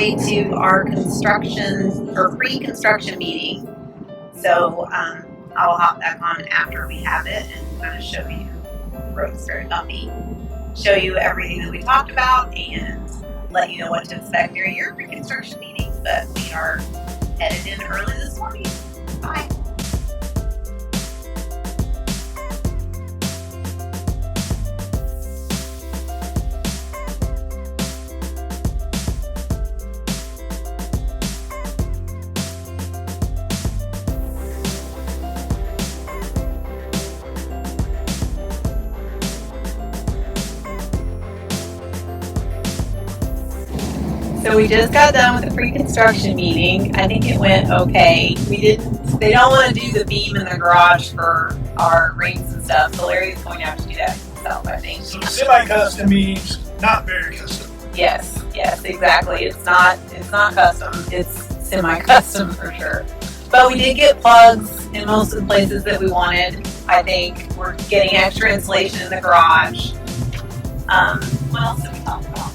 way to our construction or pre-construction meeting. So I'll hop back on after we have it and kind of show you, the road's very bumpy, show you everything that we talked about and let you know what to expect during your pre-construction meeting. But we are headed in early this morning. Bye. So we just got done with the pre-construction meeting. I think it went okay. They don't want to do the beam in the garage for our rings and stuff, so Larry's going to have to do that himself, I think. So semi-custom means not very custom. Yes, exactly. It's not custom. It's semi-custom for sure. But we did get plugs in most of the places that we wanted. I think we're getting extra insulation in the garage. What else did we talk about?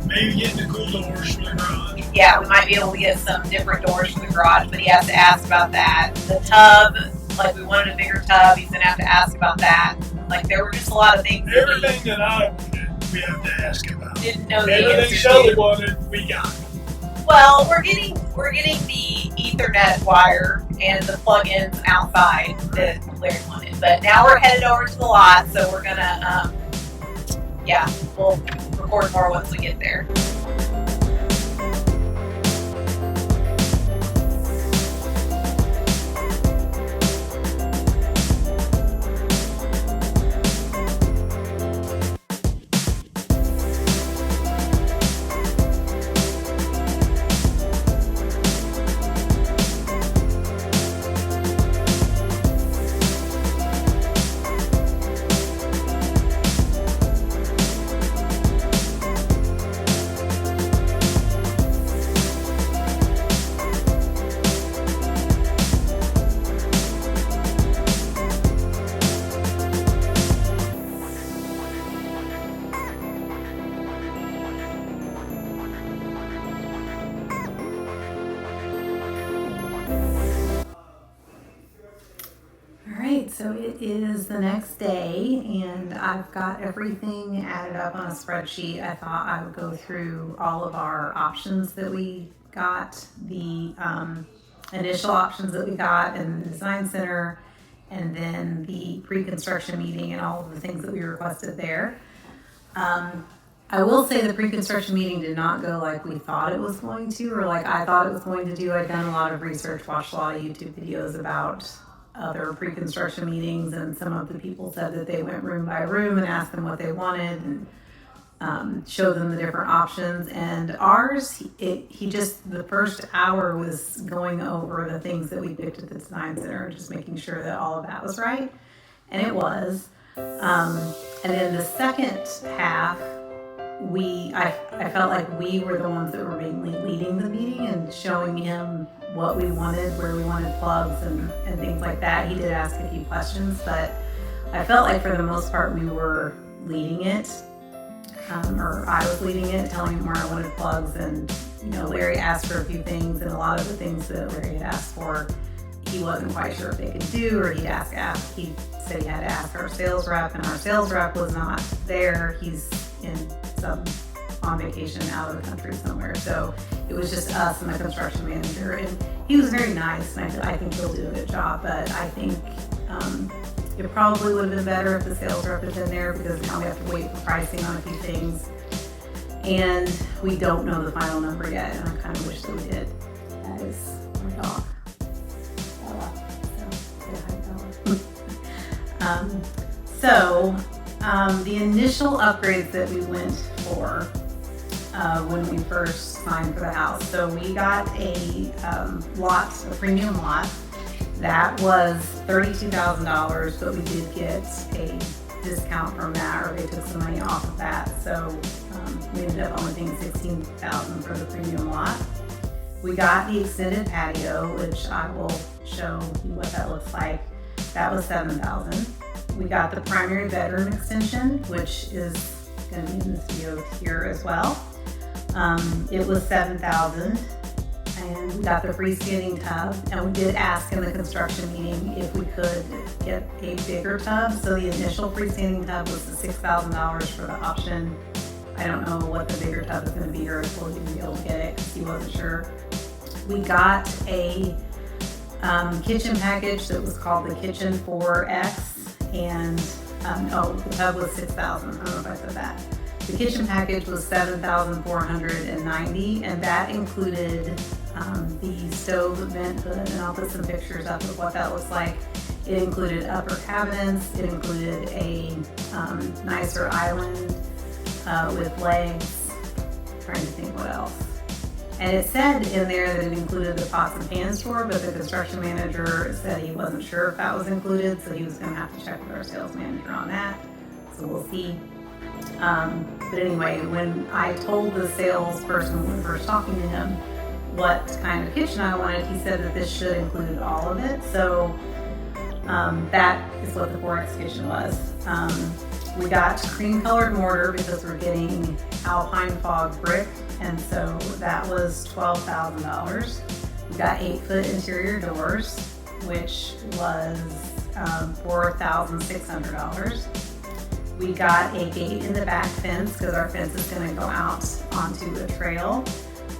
Maybe getting the cool doors from the garage. Yeah, we might be able to get some different doors from the garage, but he has to ask about that. The tub, like we wanted a bigger tub, he's gonna have to ask about that. Like there were just a lot of things. Everything that I wanted, we have to ask about. Didn't know the Everything answer Shelly to. wanted, we got. Well, we're getting the Ethernet wire and the plug-ins outside that Larry wanted, but now we're headed over to the lot, so we're gonna we'll record more once we get there. So it is the next day and I've got everything added up on a spreadsheet. I thought I would go through all of our options that we got, the initial options that we got in the design center, and then the pre-construction meeting and all of the things that we requested there. I will say the pre-construction meeting did not go like we thought it was going to, or like I thought it was going to do. I'd done a lot of research, watched a lot of YouTube videos about other pre-construction meetings, and some of the people said that they went room by room and asked them what they wanted and showed them the different options. And ours, he just, the first hour was going over the things that we picked at the design center, just making sure that all of that was right, and it was. And then the second half, I felt like we were the ones that were mainly leading the meeting and showing him what we wanted, where we wanted plugs and things like that. He did ask a few questions, but I felt like for the most part we were leading it, or I was leading it, telling him where I wanted plugs. And Larry asked for a few things, and a lot of the things that Larry had asked for, he wasn't quite sure if they could do, or he said he had to ask our sales rep, and our sales rep was not there. He's on vacation out of the country somewhere. So it was just us and the construction manager, and he was very nice, and I think he'll do a good job. But I think it probably would have been better if the sales rep had been there, because now we have to wait for pricing on a few things, and we don't know the final number yet, and I kind of wish that we did. That is my dog, Bella. So say hi, Bella. The initial upgrades that we went for when we first signed for the house. So we got a premium lot. That was $32,000, but we did get a discount from that, or they took some money off of that. So we ended up only paying $16,000 for the premium lot. We got the extended patio, which I will show you what that looks like. That was $7,000. We got the primary bedroom extension, which is going to be in this video here as well. It was $7,000, and we got the freestanding tub. And we did ask in the construction meeting if we could get a bigger tub. So the initial freestanding tub was the $6,000 for the option. I don't know what the bigger tub is going to be, or if we'll even be able to get it because he wasn't sure. We got a kitchen package that was called the Kitchen 4X, and the tub was $6,000. I don't know if I said that. The kitchen package was $7,490, and that included the stove vent hood, and I'll put some pictures up of what that looks like. It included upper cabinets. It included a nicer island with legs. I'm trying to think what else. And it said in there that it included the pots and pans drawer, but the construction manager said he wasn't sure if that was included, so he was going to have to check with our sales manager on that. So we'll see. But anyway, when I told the salesperson when we were first talking to him what kind of kitchen I wanted, he said that this should include all of it. So that is what the 4X kitchen was. We got cream colored mortar because we're getting Alpine Fog brick, and so that was $12,000. We got 8-foot interior doors, which was $4,600. We got a gate in the back fence because our fence is going to go out onto a trail.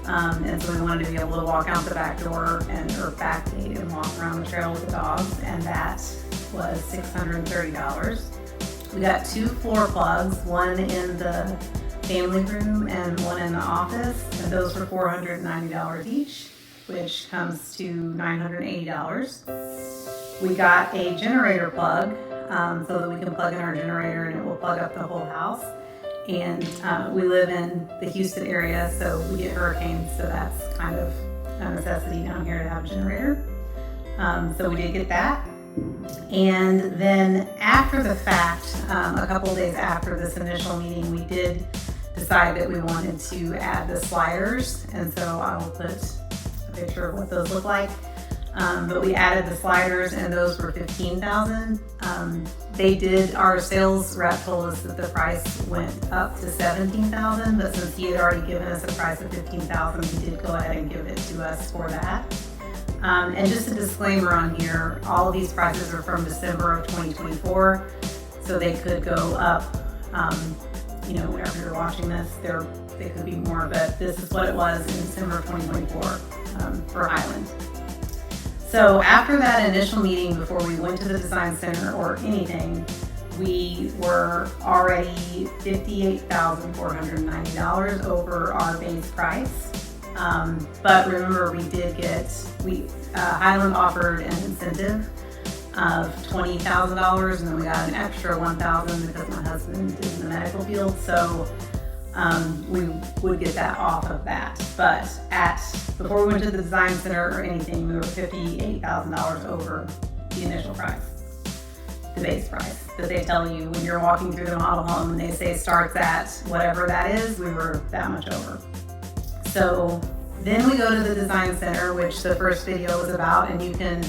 And so we wanted to be able to walk out the back door or back gate and walk around the trail with the dogs, and that was $630. We got 2 floor plugs, one in the family room and one in the office, and those were $490 each, which comes to $980. We got a generator plug so that we can plug in our generator and it will plug up the whole house. And we live in the Houston area, so we get hurricanes, so that's kind of a necessity down here to have a generator. So we did get that. And then after the fact, a couple days after this initial meeting, we did decide that we wanted to add the sliders, and so I will put a picture of what those look like. But we added the sliders, and those were $15,000. Our sales rep told us that the price went up to $17,000, but since he had already given us a price of $15,000, he did go ahead and give it to us for that. And just a disclaimer on here, all of these prices are from December of 2024, so they could go up, whenever you're watching this, they could be more, but this is what it was in December of 2024 for Highland. So after that initial meeting, before we went to the design center or anything, we were already $58,490 over our base price. But remember, Highland offered an incentive of $20,000, and then we got an extra $1,000 because my husband is in the medical field, so we would get that off of that. But before we went to the design center or anything, we were $58,000 over the initial price, the base price that they tell you when you're walking through the model home and they say starts at whatever that is. We were that much over. So then we go to the design center, which the first video was about, and you can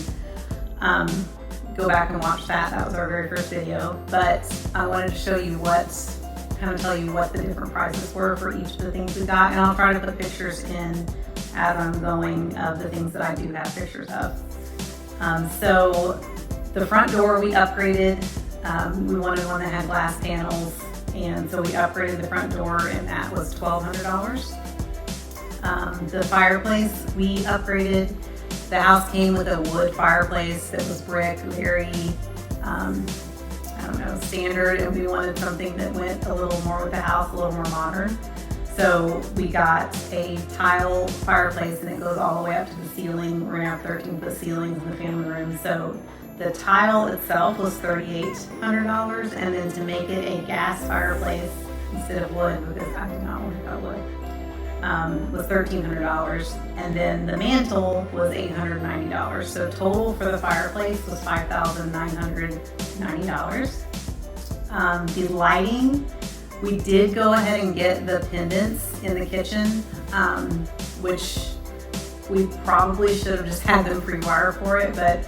go back and watch that. That was our very first video. But I wanted to show you tell you what the different prices were for each of the things we got, and I'll try to put pictures in as I'm going of the things that I do have pictures of. So the front door we upgraded. We wanted one that had glass panels, and so we upgraded the front door, and that was $1,200. The fireplace we upgraded. The house came with a wood fireplace that was brick, very standard, and we wanted something that went a little more with the house, a little more modern. So we got a tile fireplace, and it goes all the way up to the ceiling. We're gonna have 13-foot ceilings in the family room. So the tile itself was $3,800, and then to make it a gas fireplace instead of wood, because I did not want to go wood, was $1,300, and then the mantle was $890. So total for the fireplace was $5,990. The lighting, we did go ahead and get the pendants in the kitchen, which we probably should have just had them pre-wire for it, but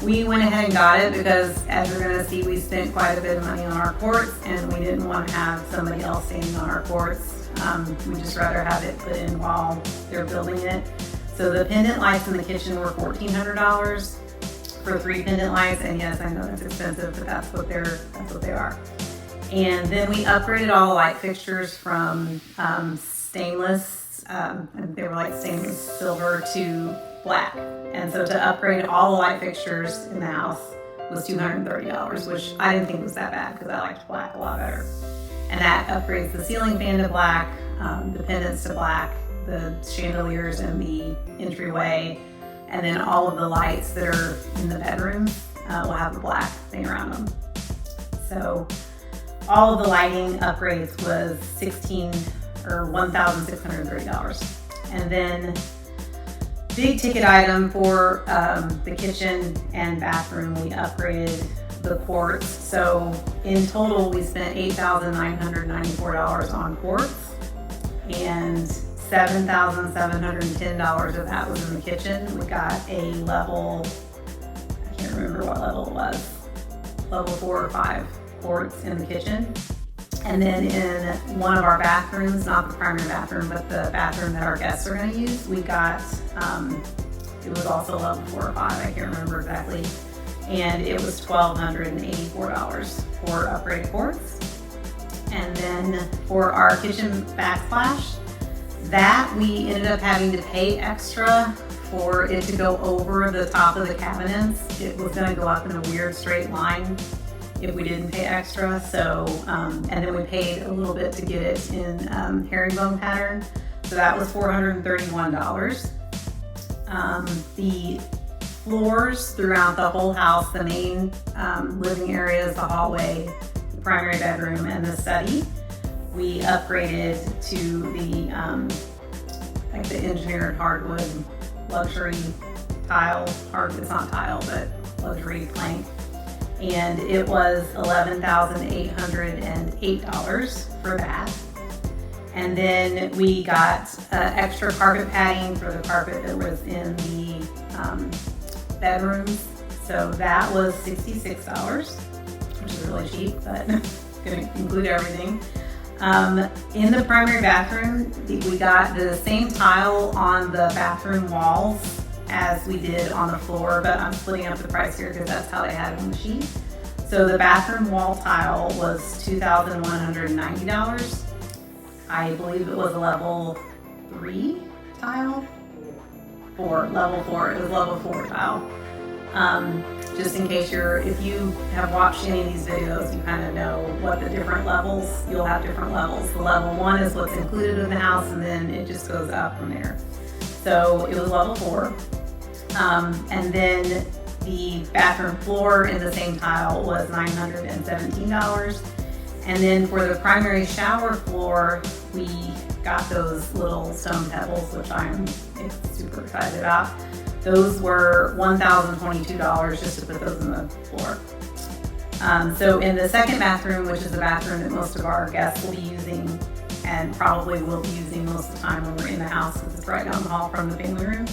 we went ahead and got it because, as you're going to see, we spent quite a bit of money on our quartz, and we didn't want to have somebody else standing on our quartz We just rather have it put in while they're building it. So the pendant lights in the kitchen were $1,400 for 3 pendant lights, and yes, I know that's expensive, but that's what they are. And then we upgraded all the light fixtures from stainless, and they were like stainless silver to black. And so to upgrade all the light fixtures in the house was $230, which I didn't think was that bad because I liked black a lot better. And that upgrades the ceiling fan to black, the pendants to black, the chandeliers in the entryway, and then all of the lights that are in the bedrooms will have a black thing around them. So all of the lighting upgrades was $1,630. And then big ticket item for the kitchen and bathroom, we upgraded the quartz. So in total, we spent $8,994 on quartz, and $7,710 of that was in the kitchen. We got a level, I can't remember what level it was, level 4 or 5 quartz in the kitchen. And then in one of our bathrooms, not the primary bathroom, but the bathroom that our guests are going to use, we got, it was also level 4 or 5, I can't remember exactly. And it was $1,284 for upgraded quartz. And then for our kitchen backsplash, that we ended up having to pay extra for it to go over the top of the cabinets. It was going to go up in a weird straight line if we didn't pay extra. So, and then we paid a little bit to get it in herringbone pattern. So that was $431. The floors throughout the whole house, the main living areas, the hallway, the primary bedroom, and the study, we upgraded to the like the engineered hardwood luxury tile, it's not tile, but luxury plank. And it was $11,808 for that. And then we got extra carpet padding for the carpet that was in the bedrooms. So that was $66, which is really cheap, but gonna include everything. In the primary bathroom, we got the same tile on the bathroom walls as we did on the floor, but I'm splitting up the price here because that's how they had it on the sheet. So the bathroom wall tile was $2,190. I believe it was a level 3 tile. Level 4, it was level 4 tile. Just in case if you have watched any of these videos, you kind of know what the different levels, you'll have different levels. The level 1 is what's included in the house, and then it just goes up from there. So it was level 4. And then the bathroom floor in the same tile was $917. And then for the primary shower floor, we got those little stone pebbles, which I'm super excited about. Those were $1,022 just to put those in the floor. So in the second bathroom, which is the bathroom that most of our guests will be using and probably will be using most of the time when we're in the house because it's right down the hall from the family room.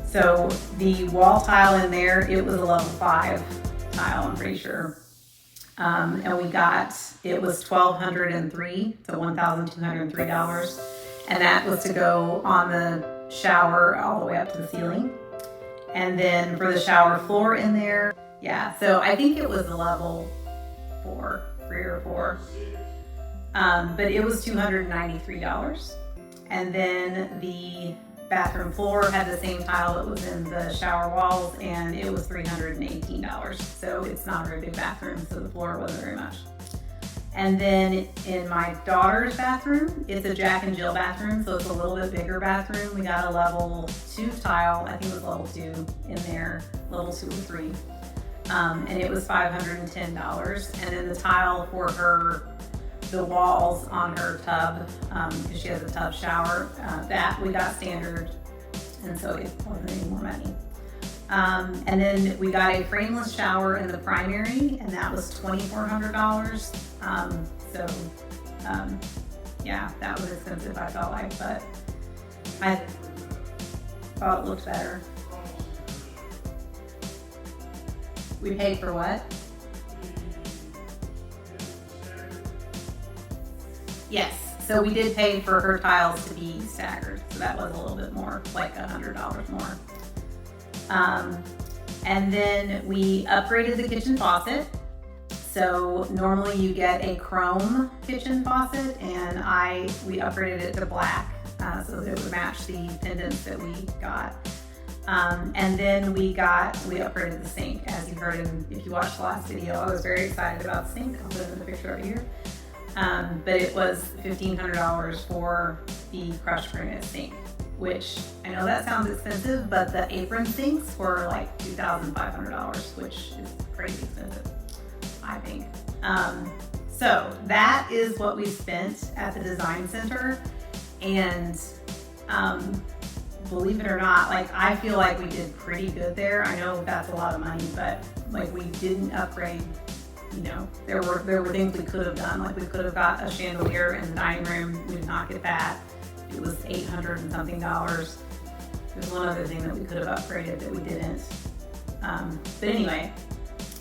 So the wall tile in there, it was a level 5 tile, I'm pretty sure. And it was $1,203 to $1,203. And that was to go on the shower all the way up to the ceiling. And then for the shower floor in there, yeah, so I think it was a level 3 or 4. But it was $293. And then the bathroom floor had the same tile that was in the shower walls, and it was $318. So it's not a very big bathroom, so the floor wasn't very much. And then in my daughter's bathroom, it's a Jack and Jill bathroom, so it's a little bit bigger bathroom. We got a level 2 tile, I think it was level 2 in there, level 2 or 3. And it was $510. And then the tile for the walls on her tub, because she has a tub shower, that we got standard, and so it wasn't any more money. And then we got a frameless shower in the primary, and that was $2,400. Yeah, that was expensive, I felt like, but I thought it looked better. We paid for what? Yes, So we did pay for her tiles to be staggered, so that was a little bit more, like $100 more. And then we upgraded the kitchen faucet. So normally you get a chrome kitchen faucet, and we upgraded it to black, so that it would match the pendants that we got. And then we upgraded the sink, as you heard if you watched the last video. I was very excited about the sink. I'll put in the picture over here. But it was $1,500 for the crushed granite sink, which I know that sounds expensive, but the apron sinks were like $2,500, which is crazy expensive, I think. So that is what we spent at the design center, and believe it or not, like, I feel like we did pretty good there. I know that's a lot of money, but like, we didn't upgrade. You know, there were things we could have done. Like, we could have got a chandelier in the dining room. We did not get that. It was $800 and something. There's one other thing that we could have upgraded that we didn't. But anyway,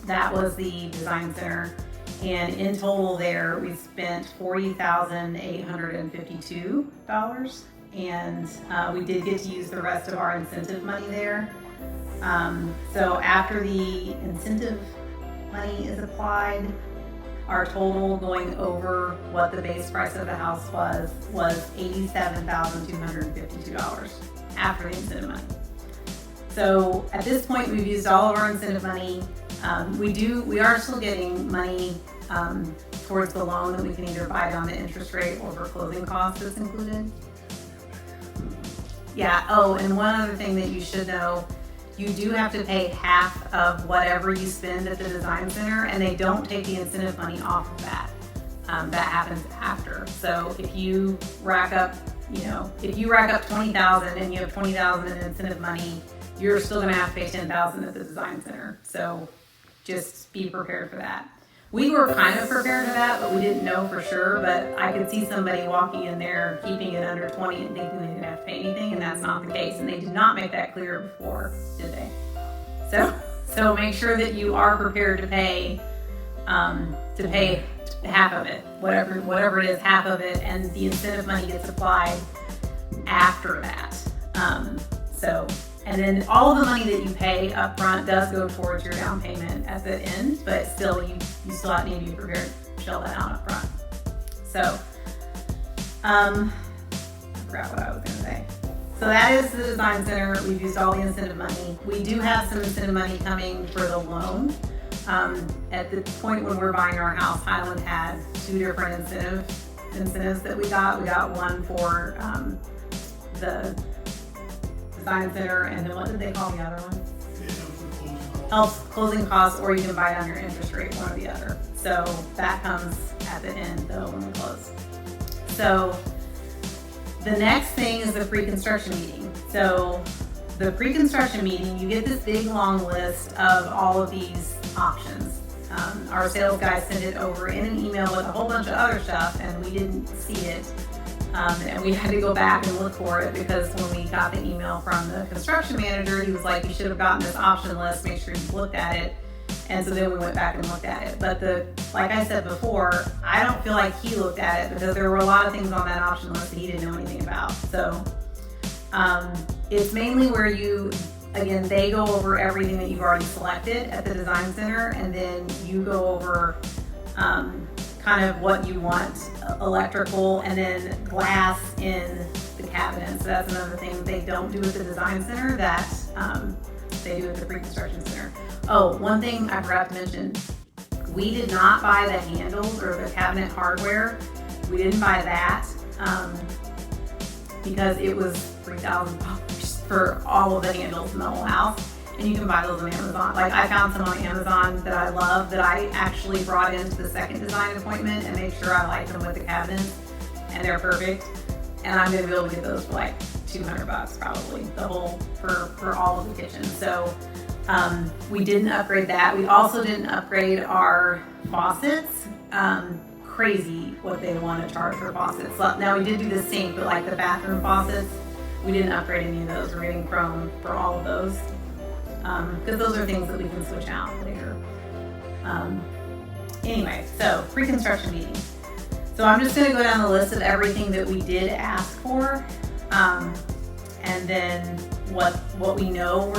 that was the design center. And in total there, we spent $40,852. And we did get to use the rest of our incentive money there. So after the incentive money is applied, our total going over what the base price of the house was $87,252 after the incentive money. So at this point, we've used all of our incentive money. We are still getting money towards the loan that we can either buy down the interest rate or for closing costs that's included. Yeah, oh, and one other thing that you should know, you do have to pay half of whatever you spend at the design center, and they don't take the incentive money off of that. That happens after. So if you rack up, $20,000 and you have $20,000 in incentive money, you're still gonna have to pay $10,000 at the design center. So just be prepared for that. We were kind of prepared for that, but we didn't know for sure. But I could see somebody walking in there, keeping it under 20 and thinking they didn't have to pay anything, and that's not the case. And they did not make that clear before, did they? So make sure that you are prepared to pay half of it, whatever it is, half of it, and the incentive money gets applied after that. And then all of the money that you pay up front does go towards your down payment at the end, but still, you still need to be prepared to shell that out up front. So, I forgot what I was gonna say. So that is the design center. We've used all the incentive money. We do have some incentive money coming for the loan. At the point when we're buying our house, Highland had 2 different incentives that we got. We got one for the design center, and then what did they call the other one? Closing costs, or you can buy it on your interest rate, one or the other. So that comes at the end though when we close. So the next thing is the pre-construction meeting. So the pre-construction meeting, you get this big long list of all of these options. Our sales guy sent it over in an email with a whole bunch of other stuff, and we didn't see it. And we had to go back and look for it, because when we got the email from the construction manager, he was like, you should have gotten this option list, make sure you looked at it. And so then we went back and looked at it. But like I said before, I don't feel like he looked at it, because there were a lot of things on that option list that he didn't know anything about. So it's mainly where they go over everything that you've already selected at the design center, and then you go over kind of what you want, electrical, and then glass in the cabinets. So that's another thing they don't do at the design center that they do at the pre-construction center. Oh, one thing I forgot to mention, we did not buy the handles or the cabinet hardware. We didn't buy that because it was $3,000 for all of the handles in the whole house. And you can buy those on Amazon. Like, I found some on Amazon that I love, that I actually brought into the second design appointment and made sure I liked them with the cabinets, and they're perfect. And I'm gonna be able to get those for like $200 probably, the whole, for all of the kitchens. So we didn't upgrade that. We also didn't upgrade our faucets. Crazy what they want to charge for faucets. Now we did do the sink, but like the bathroom faucets, we didn't upgrade any of those. We're getting chrome for all of those. Because those are things that we can switch out later. Anyway, so pre-construction meeting. So I'm just gonna go down the list of everything that we did ask for, and then what we know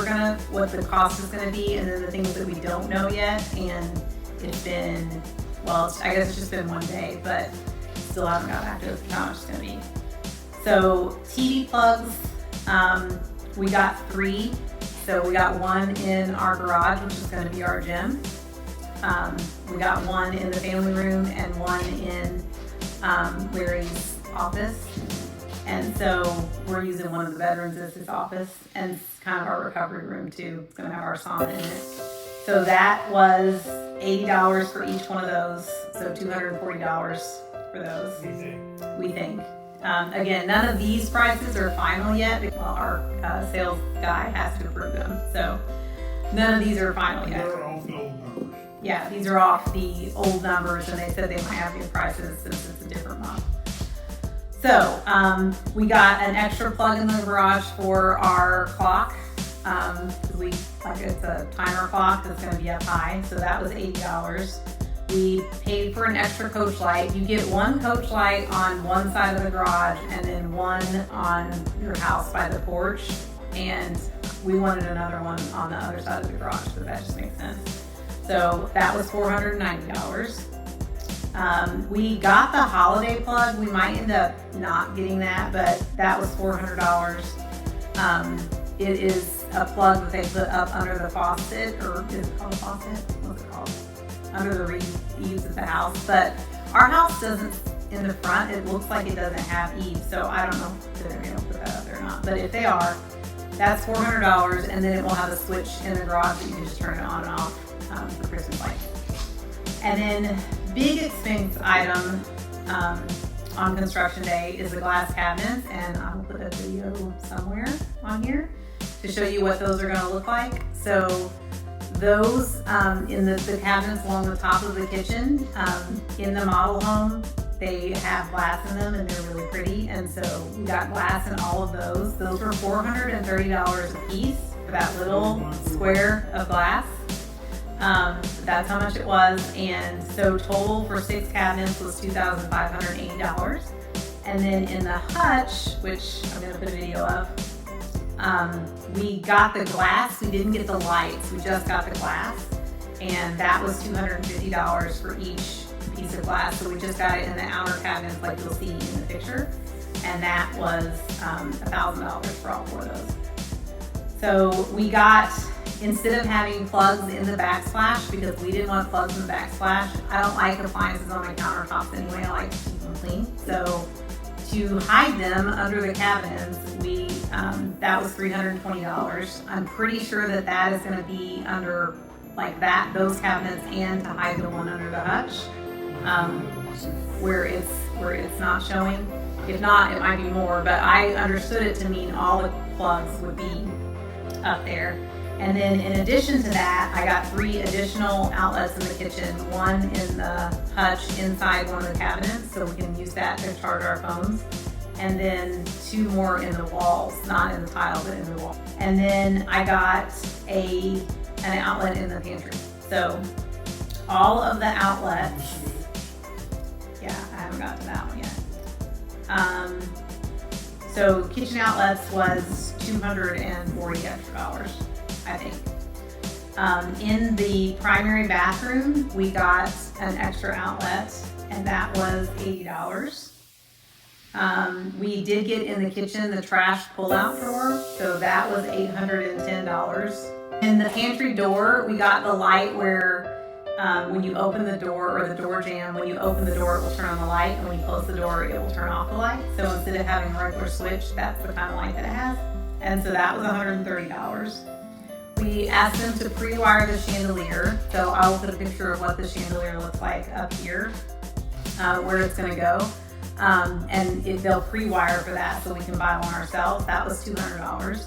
what the cost is gonna be, and then the things that we don't know yet. And it's been, well, I guess it's just been one day, but still haven't got back to how much it's gonna be. So TV plugs, we got 3. So we got one in our garage, which is gonna be our gym. We got one in the family room and one in Larry's office. And so we're using one of the bedrooms as his office, and it's kind of our recovery room too. It's gonna have our sauna in it. So that was $80 for each one of those. So $240 for those, we think. Again, none of these prices are final yet because our sales guy has to approve them. So none of these are final yet. They're off the old numbers. Yeah, these are off the old numbers, and they said they might have new prices since it's a different month. So we got an extra plug in the garage for our clock. It's a timer clock that's going to be up high, so that was $80. We paid for an extra coach light. You get one coach light on one side of the garage and then one on your house by the porch, and we wanted another one on the other side of the garage because that just makes sense. So that was $490. We got the holiday plug. We might end up not getting that, but that was $400. It is a plug that they put up under the faucet, or is it called a faucet? What's it called? Under the eaves of the house. But our house doesn't, in the front, it looks like it doesn't have eaves, so I don't know if they're going to put that up there or not. But if they are, that's $400, and then it will have a switch in the garage that you can just turn it on and off for Christmas lights. And then big expense item on construction day is the glass cabinets, and I'll put a video somewhere on here to show you what those are going to look like. So those in the cabinets along the top of the kitchen, in the model home, they have glass in them and they're really pretty, and so we got glass in all of those. Those were $430 a piece for that little square of glass. That's how much it was, and so total for 6 cabinets was $2,580. And then in the hutch, which I'm going to put a video of, we got the glass. We didn't get the lights. We just got the glass, and that was $250 for each piece of glass. So we just got it in the outer cabinets, like you'll see in the picture, and that was $1,000 for all 4 of those. So we got, instead of having plugs in the backsplash, because we didn't want plugs in the backsplash, I don't like appliances on my countertops anyway. I like to keep them clean. So to hide them under the cabinets, that was $320. I'm pretty sure that is going to be under like those cabinets, and to hide the one under the hutch, where it's not showing. If not, it might be more, but I understood it to mean all the plugs would be up there. And then in addition to that, I got 3 additional outlets in the kitchen, one in the hutch inside one of the cabinets, so we can use that to charge our phones. And then 2 more in the walls, not in the tile, but in the wall. And then I got an outlet in the pantry. So all of the outlets, yeah, I haven't got to that one yet. So kitchen outlets was $240 extra, I think. In the primary bathroom, we got an extra outlet, and that was $80. We did get in the kitchen the trash pull-out drawer, so that was $810. In the pantry door, we got the light where when you open the door, or the door jamb, when you open the door, it will turn on the light, and when you close the door, it will turn off the light. So instead of having a regular switch, that's the kind of light that it has. And so that was $130. We asked them to pre-wire the chandelier, so I will put a picture of what the chandelier looks like up here, where it's going to go. And they'll pre-wire for that, so we can buy one ourselves. That was $200.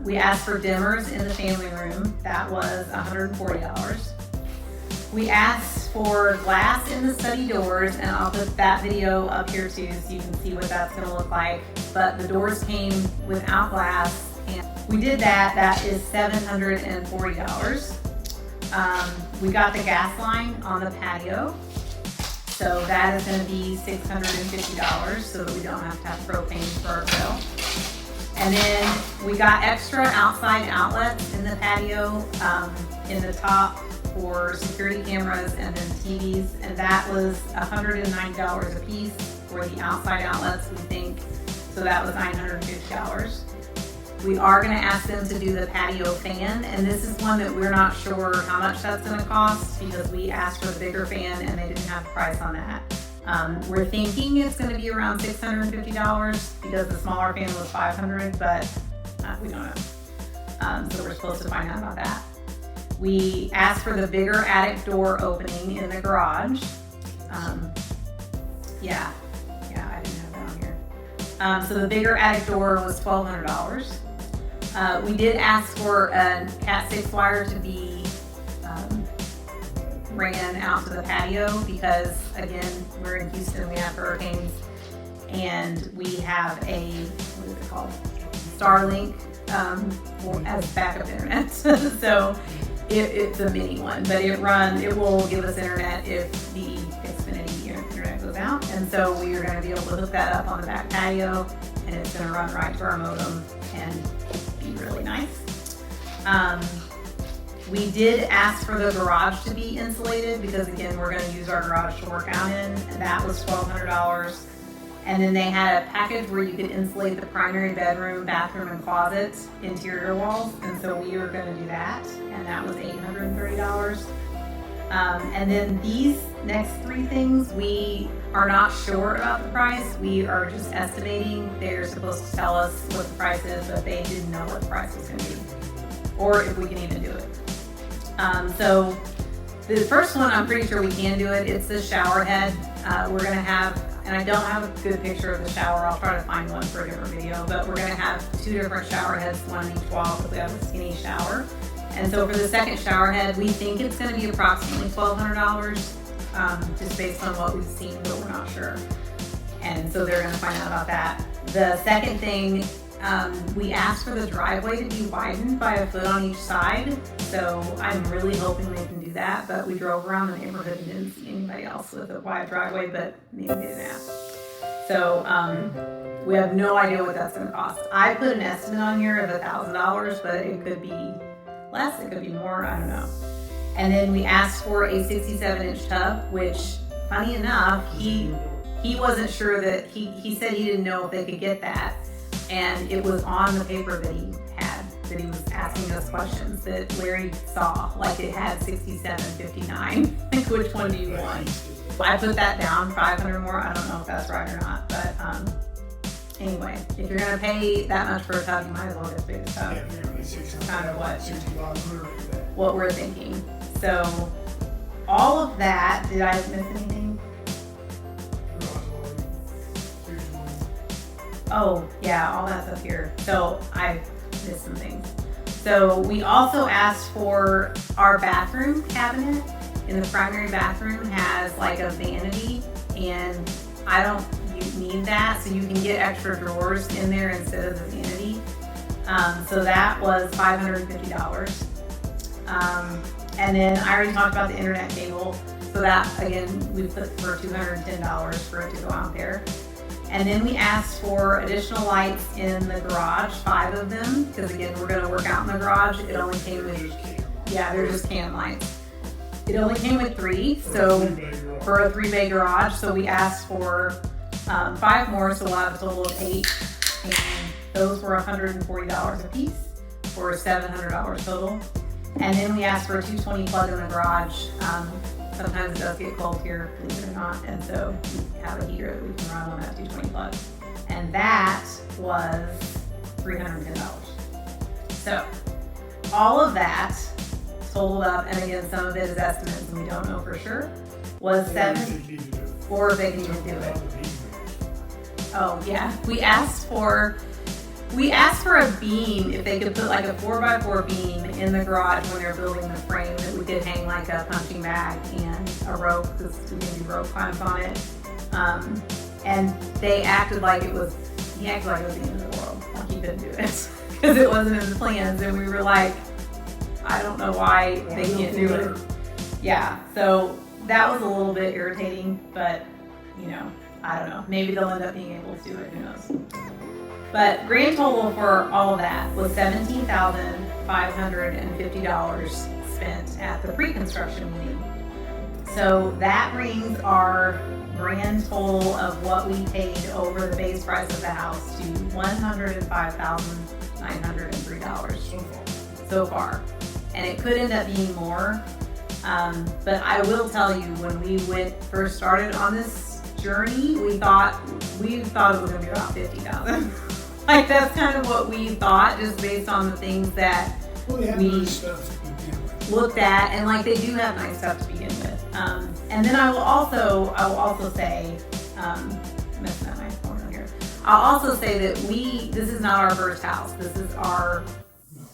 We asked for dimmers in the family room. That was $140. We asked for glass in the study doors, and I'll put that video up here too, so you can see what that's going to look like. But the doors came without glass, and we did that. That is $740. We got the gas line on the patio. So that is going to be $650 so that we don't have to have propane for our grill. And then we got extra outside outlets in the patio in the top for security cameras and then TVs, and that was $190 a piece for the outside outlets, we think. So that was $950. We are going to ask them to do the patio fan, and this is one that we're not sure how much that's going to cost because we asked for the bigger fan and they didn't have a price on that. We're thinking it's going to be around $650 because the smaller fan was $500, but we don't know. So we're supposed to find out about that. We asked for the bigger attic door opening in the garage. Yeah, I didn't have that on here. So the bigger attic door was $1,200. We did ask for a Cat 6 wire to be ran out to the patio because, again, we're in Houston, we have hurricanes, and we have a, what is it called? Starlink as backup internet. So it's a mini one, but it will give us internet if the Xfinity internet goes out. And so we are going to be able to hook that up on the back patio, and it's going to run right to our modem and be really nice. We did ask for the garage to be insulated because, again, we're going to use our garage to work out in, and that was $1,200. And then they had a package where you could insulate the primary bedroom, bathroom, and closet interior walls, and so we were going to do that, and that was $830. And then these next three things, we are not sure about the price. We are just estimating. They're supposed to tell us what the price is, but they didn't know what the price was going to be, or if we can even do it. So the first one, I'm pretty sure we can do it. It's the shower head. We're going to have, and I don't have a good picture of the shower. I'll try to find one for a different video, but we're going to have two different shower heads, one in each wall because we have a skinny shower. And so for the second shower head, we think it's going to be approximately $1,200, just based on what we've seen, but we're not sure. And so they're going to find out about that. The second thing, we asked for the driveway to be widened by a foot on each side. So I'm really hoping they can do that, but we drove around the neighborhood and didn't see anybody else with a wide driveway, but maybe they didn't ask. So we have no idea what that's going to cost. I put an estimate on here of $1,000, but it could be less, it could be more, I don't know. And then we asked for a 67-inch tub, which, funny enough, he wasn't sure that, he said he didn't know if they could get that. And it was on the paper that he had, that he was asking us questions that Larry saw, like it had 67, 59. Like, which one do you want? I put that down, 500 more. I don't know if that's right or not, but anyway, if you're gonna pay that much for a tub, you might as well get a big tub. Kind of what we're thinking. So all of that, did I miss anything? Oh, yeah, all that's up here. So I missed some things. So we also asked for our bathroom cabinet in the primary bathroom has like a vanity, and you need that, so you can get extra drawers in there instead of the vanity. So that was $550. And then I already talked about the internet cable. So that, again, we put for $210 for it to go out there. And then we asked for additional lights in the garage, 5 of them, because again, we're going to work out in the garage. It only came with, they're just can lights. It only came with 3, so for a 3-bay garage. So we asked for 5 more, so we'll have a total of 8. And those were $140 a piece for $700 total. And then we asked for a 220 plug in the garage. Sometimes it does get cold here, believe it or not, and so we have a heater that we can run on that 220 plug. And that was $310. So all of that totaled up, and again, some of it is estimates and we don't know for sure, was $7, or if they can even do it. Oh yeah, we asked for a beam, if they could put like a 4x4 beam in the garage when they're building the frame, that we could hang like a punching bag and a rope, because we can do rope climbs on it. And they acted like it was the end of the world. Like he couldn't do it because it wasn't in the plans, and we were like, I don't know why they can't do it. Yeah, so that was a little bit irritating, but you know, I don't know. Maybe they'll end up being able to do it. Who knows? But grand total for all of that was $17,550 spent at the pre-construction meeting. So that brings our grand total of what we paid over the base price of the house to $105,903 so far. And it could end up being more. But I will tell you, when we first started on this journey, we thought it was going to be about $50,000. Like, that's kind of what we thought, just based on the things that we looked at, and like they do have nice stuff to begin with. And then I will also say, messing up my phone here. I'll also say that this is not our first house. This is our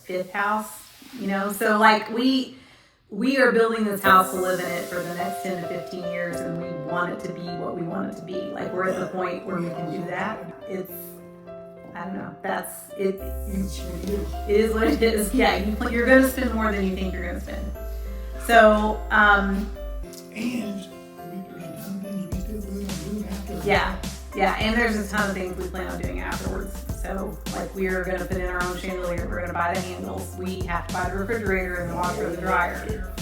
5th house. You know, so like we are building this house to live in it for the next 10 to 15 years, and we want it to be what we want it to be. Like, we're at the point where we can do that. I don't know. That's it. It is what it is. Yeah, you're going to spend more than you think you're going to spend. So, and there's a ton of things we still plan on doing after. Yeah, and there's a ton of things we plan on doing afterwards. So, like, we are going to put in our own chandelier. We're going to buy the handles. We have to buy the refrigerator and the washer and the dryer.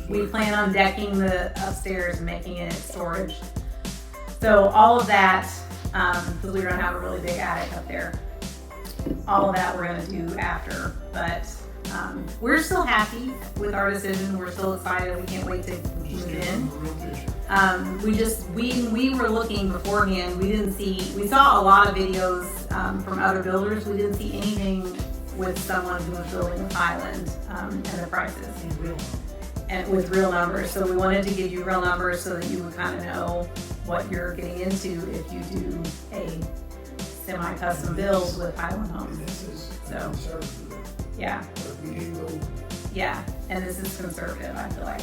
We plan on decking the upstairs and making it storage. So all of that, because we're going to have a really big attic up there. All of that we're going to do after. But we're still happy with our decision. We're still excited. We can't wait to move in. We were looking beforehand. We saw a lot of videos from other builders. We didn't see anything with someone who was building with Highland and the prices. And with real numbers. So we wanted to give you real numbers so that you would kind of know what you're getting into if you do a semi-custom build with Highland Homes. So, yeah. Yeah, and this is conservative, I feel like.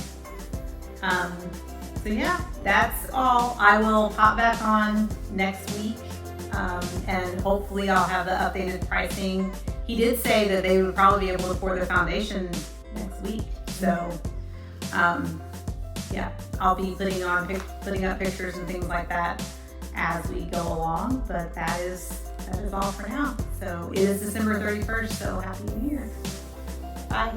So yeah, that's all. I will pop back on next week, and hopefully I'll have the updated pricing. He did say that they would probably be able to pour their foundation next week. So, yeah, I'll be putting up pictures and things like that as we go along. But that is all for now. So it is December 31st. So happy New Year. Bye.